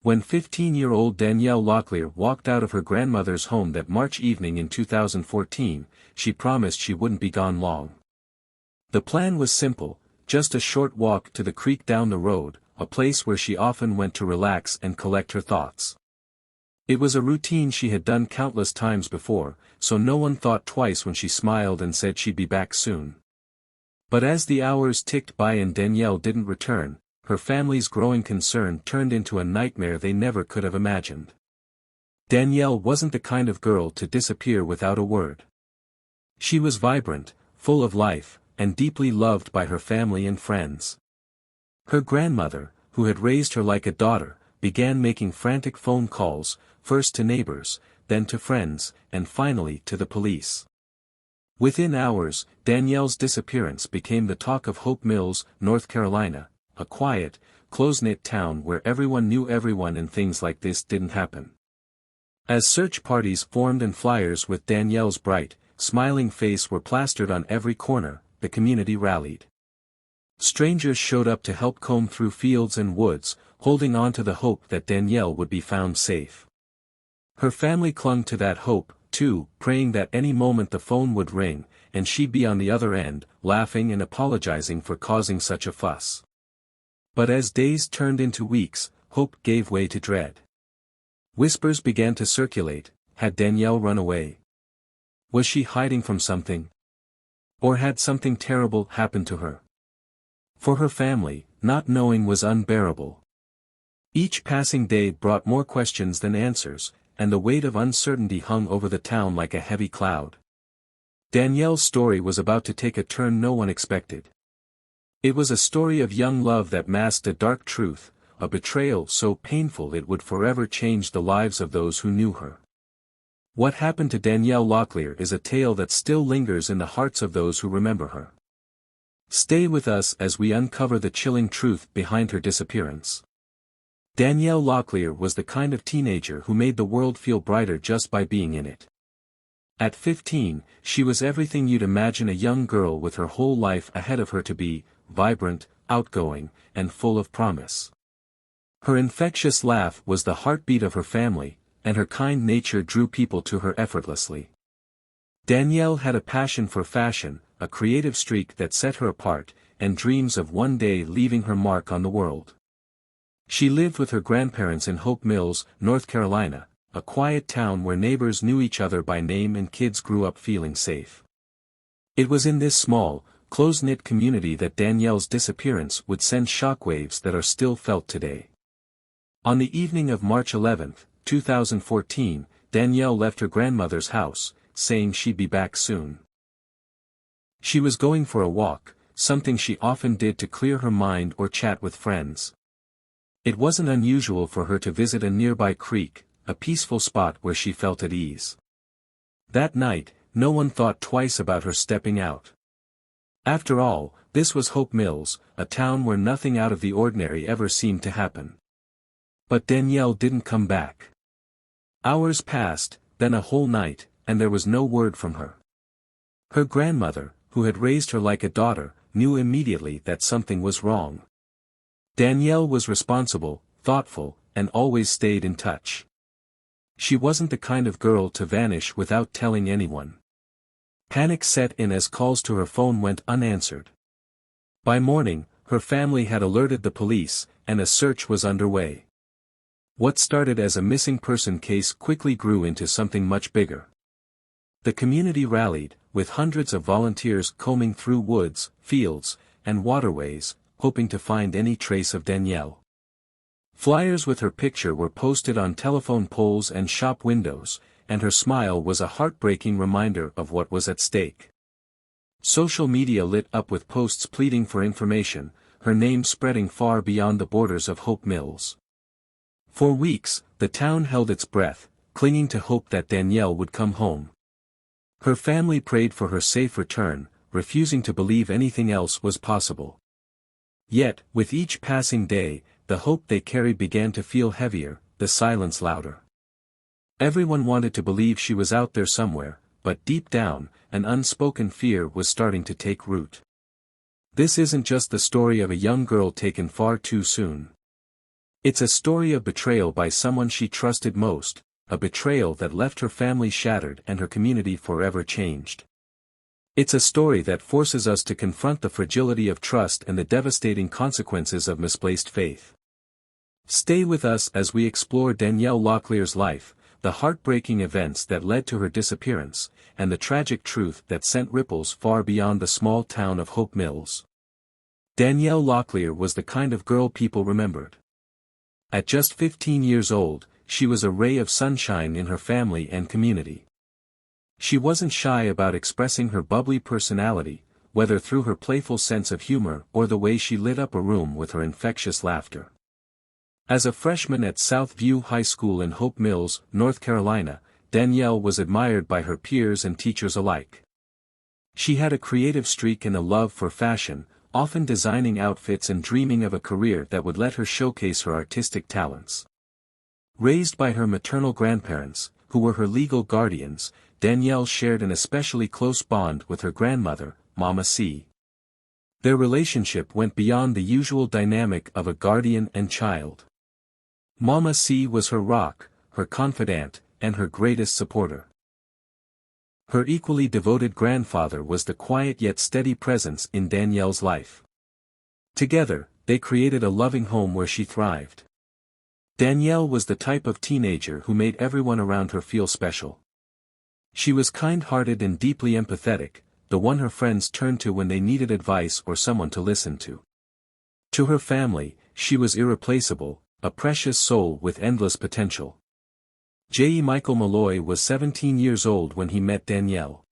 When 15-year-old Danielle Locklear walked out of her grandmother's home that March evening in 2014, she promised she wouldn't be gone long. The plan was simple, just a short walk to the creek down the road, a place where she often went to relax and collect her thoughts. It was a routine she had done countless times before, so no one thought twice when she smiled and said she'd be back soon. But as the hours ticked by and Danielle didn't return, her family's growing concern turned into a nightmare they never could have imagined. Danielle wasn't the kind of girl to disappear without a word. She was vibrant, full of life, and deeply loved by her family and friends. Her grandmother, who had raised her like a daughter, began making frantic phone calls, first to neighbors, then to friends, and finally to the police. Within hours, Danielle's disappearance became the talk of Hope Mills, North Carolina, a quiet, close-knit town where everyone knew everyone and things like this didn't happen. As search parties formed and flyers with Danielle's bright, smiling face were plastered on every corner, the community rallied. Strangers showed up to help comb through fields and woods, holding on to the hope that Danielle would be found safe. Her family clung to that hope, too, praying that any moment the phone would ring, and she'd be on the other end, laughing and apologizing for causing such a fuss. But as days turned into weeks, hope gave way to dread. Whispers began to circulate. Had Danielle run away? Was she hiding from something? Or had something terrible happened to her? For her family, not knowing was unbearable. Each passing day brought more questions than answers, and the weight of uncertainty hung over the town like a heavy cloud. Danielle's story was about to take a turn no one expected. It was a story of young love that masked a dark truth, a betrayal so painful it would forever change the lives of those who knew her. What happened to Danielle Locklear is a tale that still lingers in the hearts of those who remember her. Stay with us as we uncover the chilling truth behind her disappearance. Danielle Locklear was the kind of teenager who made the world feel brighter just by being in it. At 15, she was everything you'd imagine a young girl with her whole life ahead of her to be: vibrant, outgoing, and full of promise. Her infectious laugh was the heartbeat of her family, and her kind nature drew people to her effortlessly. Danielle had a passion for fashion, a creative streak that set her apart, and dreams of one day leaving her mark on the world. She lived with her grandparents in Hope Mills, North Carolina, a quiet town where neighbors knew each other by name and kids grew up feeling safe. It was in this small, close-knit community that Danielle's disappearance would send shockwaves that are still felt today. On the evening of March 11, 2014, Danielle left her grandmother's house, saying she'd be back soon. She was going for a walk, something she often did to clear her mind or chat with friends. It wasn't unusual for her to visit a nearby creek, a peaceful spot where she felt at ease. That night, no one thought twice about her stepping out. After all, this was Hope Mills, a town where nothing out of the ordinary ever seemed to happen. But Danielle didn't come back. Hours passed, then a whole night, and there was no word from her. Her grandmother, who had raised her like a daughter, knew immediately that something was wrong. Danielle was responsible, thoughtful, and always stayed in touch. She wasn't the kind of girl to vanish without telling anyone. Panic set in as calls to her phone went unanswered. By morning, her family had alerted the police, and a search was underway. What started as a missing person case quickly grew into something much bigger. The community rallied, with hundreds of volunteers combing through woods, fields, and waterways, hoping to find any trace of Danielle. Flyers with her picture were posted on telephone poles and shop windows, and her smile was a heartbreaking reminder of what was at stake. Social media lit up with posts pleading for information, her name spreading far beyond the borders of Hope Mills. For weeks, the town held its breath, clinging to hope that Danielle would come home. Her family prayed for her safe return, refusing to believe anything else was possible. Yet, with each passing day, the hope they carried began to feel heavier, the silence louder. Everyone wanted to believe she was out there somewhere, but deep down, an unspoken fear was starting to take root. This isn't just the story of a young girl taken far too soon. It's a story of betrayal by someone she trusted most, a betrayal that left her family shattered and her community forever changed. It's a story that forces us to confront the fragility of trust and the devastating consequences of misplaced faith. Stay with us as we explore Danielle Locklear's life, the heartbreaking events that led to her disappearance, and the tragic truth that sent ripples far beyond the small town of Hope Mills. Danielle Locklear was the kind of girl people remembered. At just 15 years old, she was a ray of sunshine in her family and community. She wasn't shy about expressing her bubbly personality, whether through her playful sense of humor or the way she lit up a room with her infectious laughter. As a freshman at Southview High School in Hope Mills, North Carolina, Danielle was admired by her peers and teachers alike. She had a creative streak and a love for fashion, often designing outfits and dreaming of a career that would let her showcase her artistic talents. Raised by her maternal grandparents, who were her legal guardians, Danielle shared an especially close bond with her grandmother, Mama C. Their relationship went beyond the usual dynamic of a guardian and child. Mama C was her rock, her confidant, and her greatest supporter. Her equally devoted grandfather was the quiet yet steady presence in Danielle's life. Together, they created a loving home where she thrived. Danielle was the type of teenager who made everyone around her feel special. She was kind-hearted and deeply empathetic, the one her friends turned to when they needed advice or someone to listen to. To her family, she was irreplaceable, a precious soul with endless potential. J. Michael Malloy was 17 years old when he met Danielle.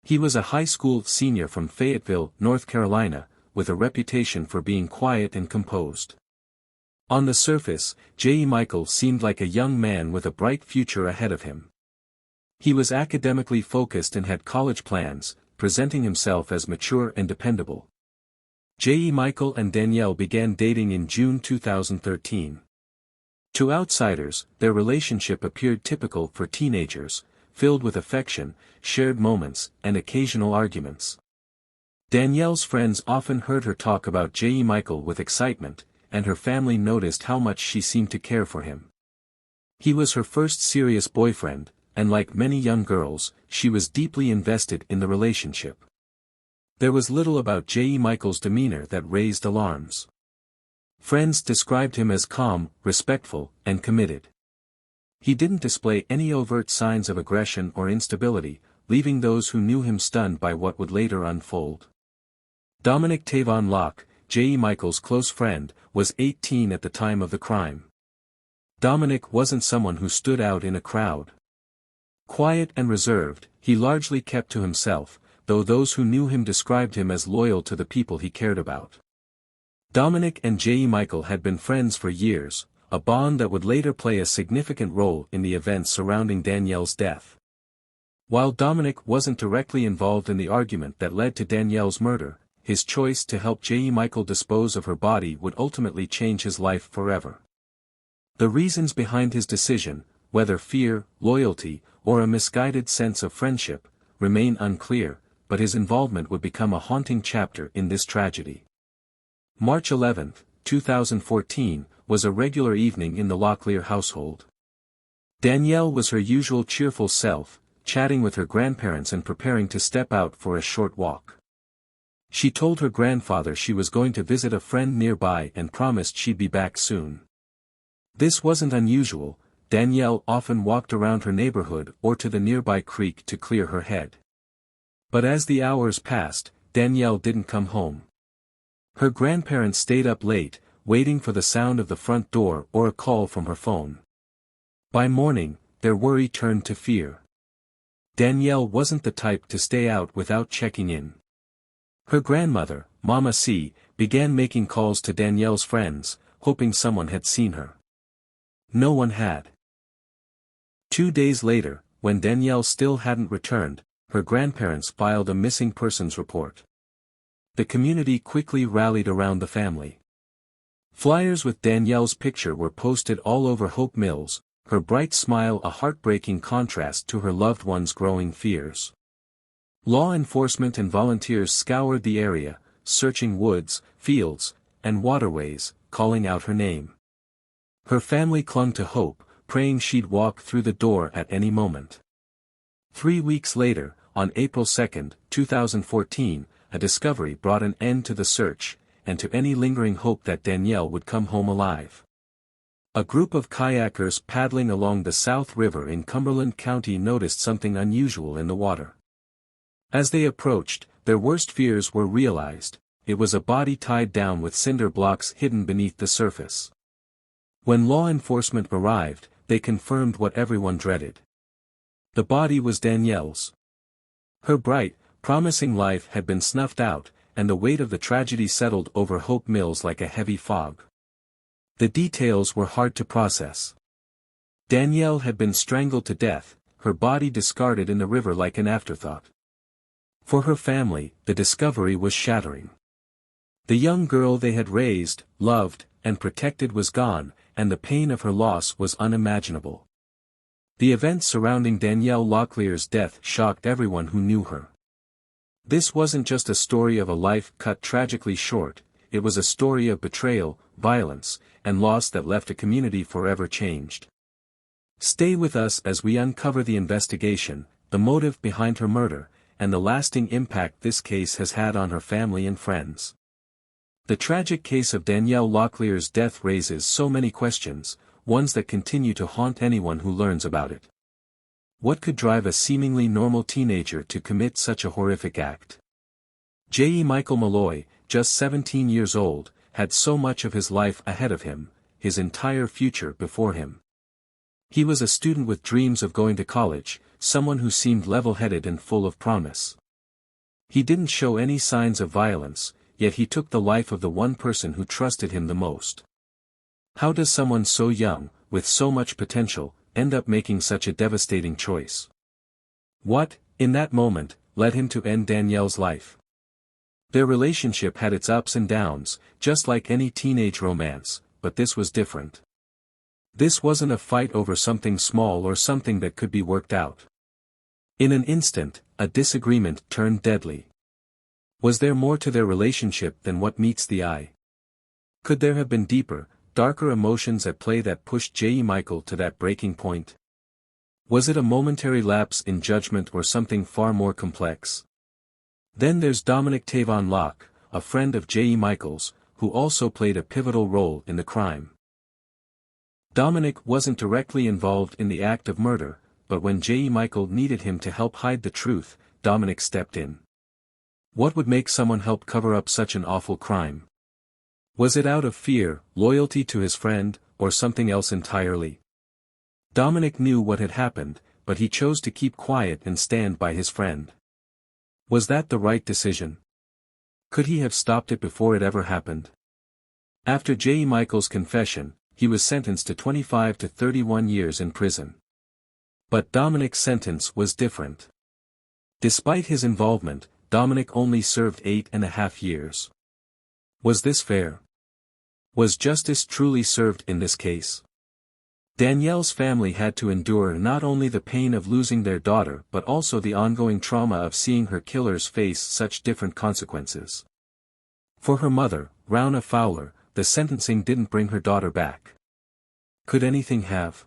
He was a high school senior from Fayetteville, North Carolina, with a reputation for being quiet and composed. On the surface, J. Michael seemed like a young man with a bright future ahead of him. He was academically focused and had college plans, presenting himself as mature and dependable. J. Michael and Danielle began dating in June 2013. To outsiders, their relationship appeared typical for teenagers, filled with affection, shared moments, and occasional arguments. Danielle's friends often heard her talk about J. Michael with excitement, and her family noticed how much she seemed to care for him. He was her first serious boyfriend, and like many young girls, she was deeply invested in the relationship. There was little about J. Michael's demeanor that raised alarms. Friends described him as calm, respectful, and committed. He didn't display any overt signs of aggression or instability, leaving those who knew him stunned by what would later unfold. Dominic Tavon Locke, J. Michael's close friend, was 18 at the time of the crime. Dominic wasn't someone who stood out in a crowd. Quiet and reserved, he largely kept to himself, though those who knew him described him as loyal to the people he cared about. Dominic and J. Michael had been friends for years, a bond that would later play a significant role in the events surrounding Danielle's death. While Dominic wasn't directly involved in the argument that led to Danielle's murder, his choice to help J. Michael dispose of her body would ultimately change his life forever. The reasons behind his decision, whether fear, loyalty, or a misguided sense of friendship, remain unclear, but his involvement would become a haunting chapter in this tragedy. March 11, 2014, was a regular evening in the Locklear household. Danielle was her usual cheerful self, chatting with her grandparents and preparing to step out for a short walk. She told her grandfather she was going to visit a friend nearby and promised she'd be back soon. This wasn't unusual. Danielle often walked around her neighborhood or to the nearby creek to clear her head. But as the hours passed, Danielle didn't come home. Her grandparents stayed up late, waiting for the sound of the front door or a call from her phone. By morning, their worry turned to fear. Danielle wasn't the type to stay out without checking in. Her grandmother, Mama C, began making calls to Danielle's friends, hoping someone had seen her. No one had. 2 days later, when Danielle still hadn't returned, her grandparents filed a missing persons report. The community quickly rallied around the family. Flyers with Danielle's picture were posted all over Hope Mills, her bright smile a heartbreaking contrast to her loved one's growing fears. Law enforcement and volunteers scoured the area, searching woods, fields, and waterways, calling out her name. Her family clung to hope, praying she'd walk through the door at any moment. 3 weeks later, on April 2, 2014, a discovery brought an end to the search, and to any lingering hope that Danielle would come home alive. A group of kayakers paddling along the South River in Cumberland County noticed something unusual in the water. As they approached, their worst fears were realized. It was a body tied down with cinder blocks hidden beneath the surface. When law enforcement arrived, they confirmed what everyone dreaded. The body was Danielle's. Her bright, promising life had been snuffed out, and the weight of the tragedy settled over Hope Mills like a heavy fog. The details were hard to process. Danielle had been strangled to death, her body discarded in the river like an afterthought. For her family, the discovery was shattering. The young girl they had raised, loved, and protected was gone, and the pain of her loss was unimaginable. The events surrounding Danielle Locklear's death shocked everyone who knew her. This wasn't just a story of a life cut tragically short, it was a story of betrayal, violence, and loss that left a community forever changed. Stay with us as we uncover the investigation, the motive behind her murder, and the lasting impact this case has had on her family and friends. The tragic case of Danielle Locklear's death raises so many questions, ones that continue to haunt anyone who learns about it. What could drive a seemingly normal teenager to commit such a horrific act? J. Michael Malloy, just 17 years old, had so much of his life ahead of him, his entire future before him. He was a student with dreams of going to college, someone who seemed level-headed and full of promise. He didn't show any signs of violence, yet he took the life of the one person who trusted him the most. How does someone so young, with so much potential, end up making such a devastating choice? What, in that moment, led him to end Danielle's life? Their relationship had its ups and downs, just like any teenage romance, but this was different. This wasn't a fight over something small or something that could be worked out. In an instant, a disagreement turned deadly. Was there more to their relationship than what meets the eye? Could there have been deeper, darker emotions at play that pushed J. Michael to that breaking point? Was it a momentary lapse in judgment or something far more complex? Then there's Dominic Tavon Locke, a friend of J. Michael's, who also played a pivotal role in the crime. Dominic wasn't directly involved in the act of murder, but when J. Michael needed him to help hide the truth, Dominic stepped in. What would make someone help cover up such an awful crime? Was it out of fear, loyalty to his friend, or something else entirely? Dominic knew what had happened, but he chose to keep quiet and stand by his friend. Was that the right decision? Could he have stopped it before it ever happened? After J. Michael's confession, he was sentenced to 25 to 31 years in prison. But Dominic's sentence was different. Despite his involvement, Dominic only served 8.5 years. Was this fair? Was justice truly served in this case? Danielle's family had to endure not only the pain of losing their daughter but also the ongoing trauma of seeing her killers face such different consequences. For her mother, Rowna Fowler, the sentencing didn't bring her daughter back. Could anything have?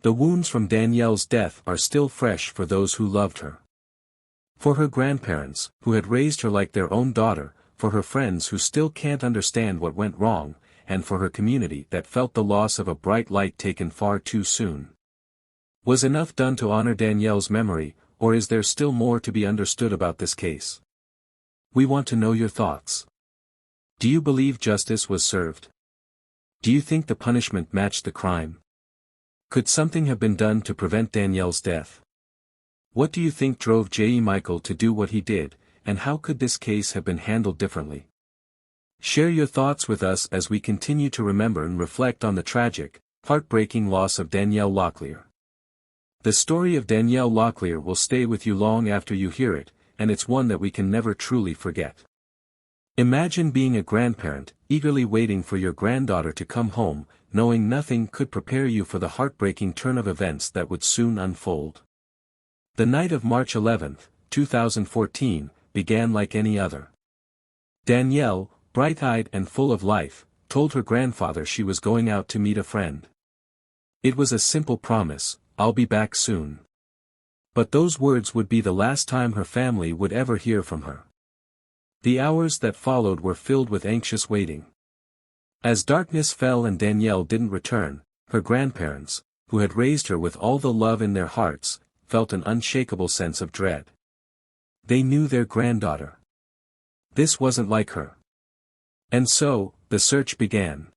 The wounds from Danielle's death are still fresh for those who loved her. For her grandparents, who had raised her like their own daughter, for her friends who still can't understand what went wrong, and for her community that felt the loss of a bright light taken far too soon. Was enough done to honor Danielle's memory, or is there still more to be understood about this case? We want to know your thoughts. Do you believe justice was served? Do you think the punishment matched the crime? Could something have been done to prevent Danielle's death? What do you think drove J. Michael to do what he did, and how could this case have been handled differently? Share your thoughts with us as we continue to remember and reflect on the tragic, heartbreaking loss of Danielle Locklear. The story of Danielle Locklear will stay with you long after you hear it, and it's one that we can never truly forget. Imagine being a grandparent, eagerly waiting for your granddaughter to come home, knowing nothing could prepare you for the heartbreaking turn of events that would soon unfold. The night of March 11, 2014, began like any other. Danielle, bright-eyed and full of life, told her grandfather she was going out to meet a friend. It was a simple promise, "I'll be back soon." But those words would be the last time her family would ever hear from her. The hours that followed were filled with anxious waiting. As darkness fell and Danielle didn't return, her grandparents, who had raised her with all the love in their hearts, felt an unshakable sense of dread. They knew their granddaughter. This wasn't like her. And so, the search began.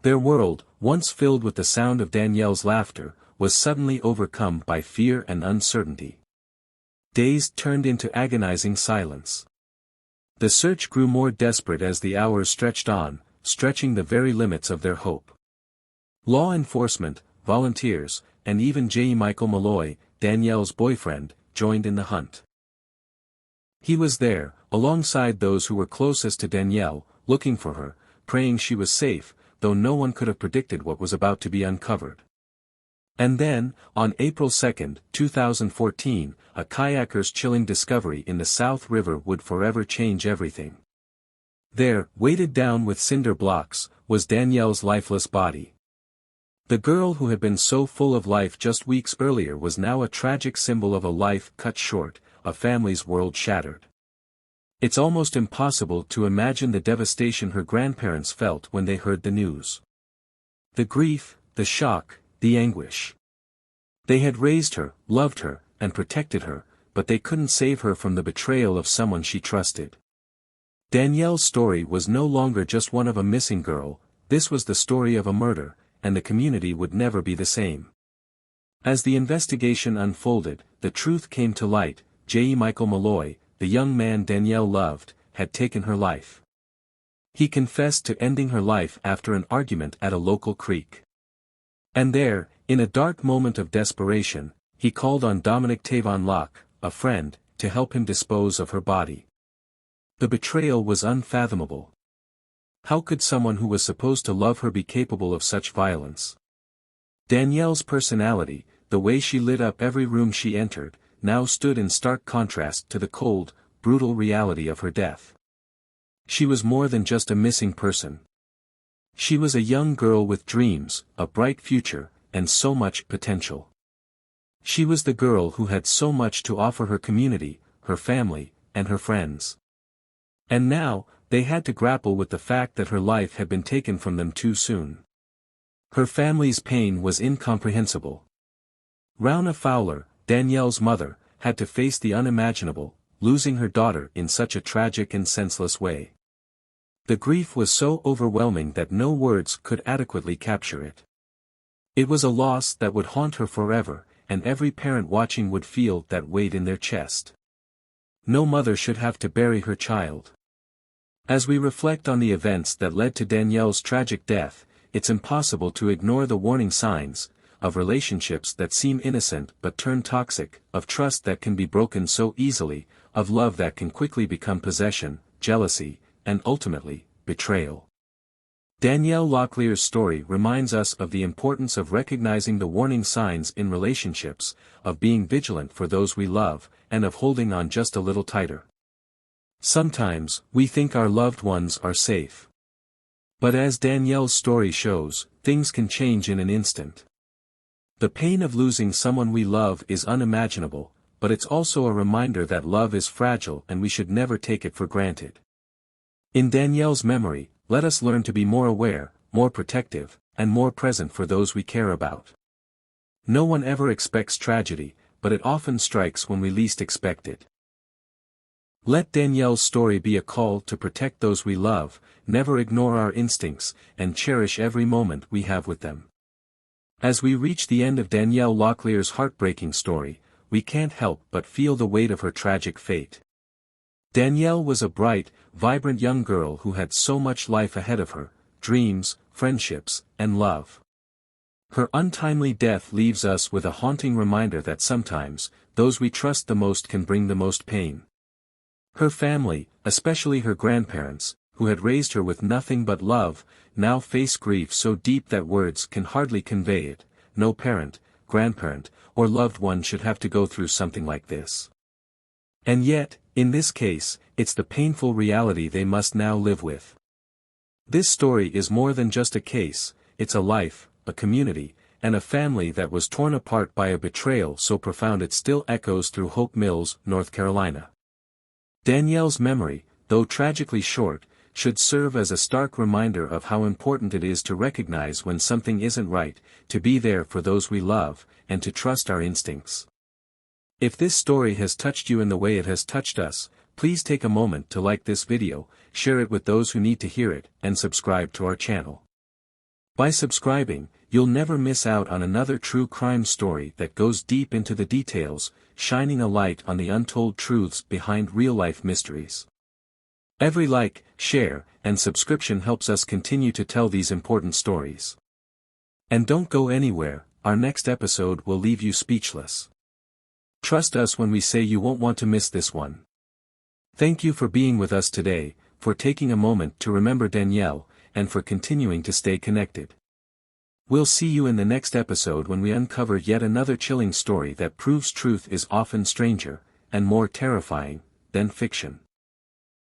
Their world, once filled with the sound of Danielle's laughter, was suddenly overcome by fear and uncertainty. Days turned into agonizing silence. The search grew more desperate as the hours stretched on, stretching the very limits of their hope. Law enforcement, volunteers, and even J. Michael Malloy, Danielle's boyfriend, joined in the hunt. He was there, alongside those who were closest to Danielle, looking for her, praying she was safe, though no one could have predicted what was about to be uncovered. And then, on April 2, 2014, a kayaker's chilling discovery in the South River would forever change everything. There, weighted down with cinder blocks, was Danielle's lifeless body. The girl who had been so full of life just weeks earlier was now a tragic symbol of a life cut short, a family's world shattered. It's almost impossible to imagine the devastation her grandparents felt when they heard the news. The grief, the shock, the anguish. They had raised her, loved her, and protected her, but they couldn't save her from the betrayal of someone she trusted. Danielle's story was no longer just one of a missing girl, this was the story of a murder, and the community would never be the same. As the investigation unfolded, the truth came to light. J. Michael Malloy, the young man Danielle loved, had taken her life. He confessed to ending her life after an argument at a local creek. And there, in a dark moment of desperation, he called on Dominic Tavon Locke, a friend, to help him dispose of her body. The betrayal was unfathomable. How could someone who was supposed to love her be capable of such violence? Danielle's personality, the way she lit up every room she entered, now stood in stark contrast to the cold, brutal reality of her death. She was more than just a missing person. She was a young girl with dreams, a bright future, and so much potential. She was the girl who had so much to offer her community, her family, and her friends. And now, they had to grapple with the fact that her life had been taken from them too soon. Her family's pain was incomprehensible. Rowna Fowler, Danielle's mother, had to face the unimaginable, losing her daughter in such a tragic and senseless way. The grief was so overwhelming that no words could adequately capture it. It was a loss that would haunt her forever, and every parent watching would feel that weight in their chest. No mother should have to bury her child. As we reflect on the events that led to Danielle's tragic death, it's impossible to ignore the warning signs, of relationships that seem innocent but turn toxic, of trust that can be broken so easily, of love that can quickly become possession, jealousy, and ultimately, betrayal. Danielle Locklear's story reminds us of the importance of recognizing the warning signs in relationships, of being vigilant for those we love, and of holding on just a little tighter. Sometimes, we think our loved ones are safe. But as Danielle's story shows, things can change in an instant. The pain of losing someone we love is unimaginable, but it's also a reminder that love is fragile and we should never take it for granted. In Danielle's memory, let us learn to be more aware, more protective, and more present for those we care about. No one ever expects tragedy, but it often strikes when we least expect it. Let Danielle's story be a call to protect those we love, never ignore our instincts, and cherish every moment we have with them. As we reach the end of Danielle Locklear's heartbreaking story, we can't help but feel the weight of her tragic fate. Danielle was a bright, vibrant young girl who had so much life ahead of her, dreams, friendships, and love. Her untimely death leaves us with a haunting reminder that sometimes, those we trust the most can bring the most pain. Her family, especially her grandparents, who had raised her with nothing but love, now face grief so deep that words can hardly convey it. No parent, grandparent, or loved one should have to go through something like this. And yet, in this case, it's the painful reality they must now live with. This story is more than just a case, it's a life, a community, and a family that was torn apart by a betrayal so profound it still echoes through Hope Mills, North Carolina. Danielle's memory, though tragically short, should serve as a stark reminder of how important it is to recognize when something isn't right, to be there for those we love, and to trust our instincts. If this story has touched you in the way it has touched us, please take a moment to like this video, share it with those who need to hear it, and subscribe to our channel. By subscribing, you'll never miss out on another true crime story that goes deep into the details, shining a light on the untold truths behind real-life mysteries. Every like, share, and subscription helps us continue to tell these important stories. And don't go anywhere, our next episode will leave you speechless. Trust us when we say you won't want to miss this one. Thank you for being with us today, for taking a moment to remember Danielle, and for continuing to stay connected. We'll see you in the next episode when we uncover yet another chilling story that proves truth is often stranger, and more terrifying, than fiction.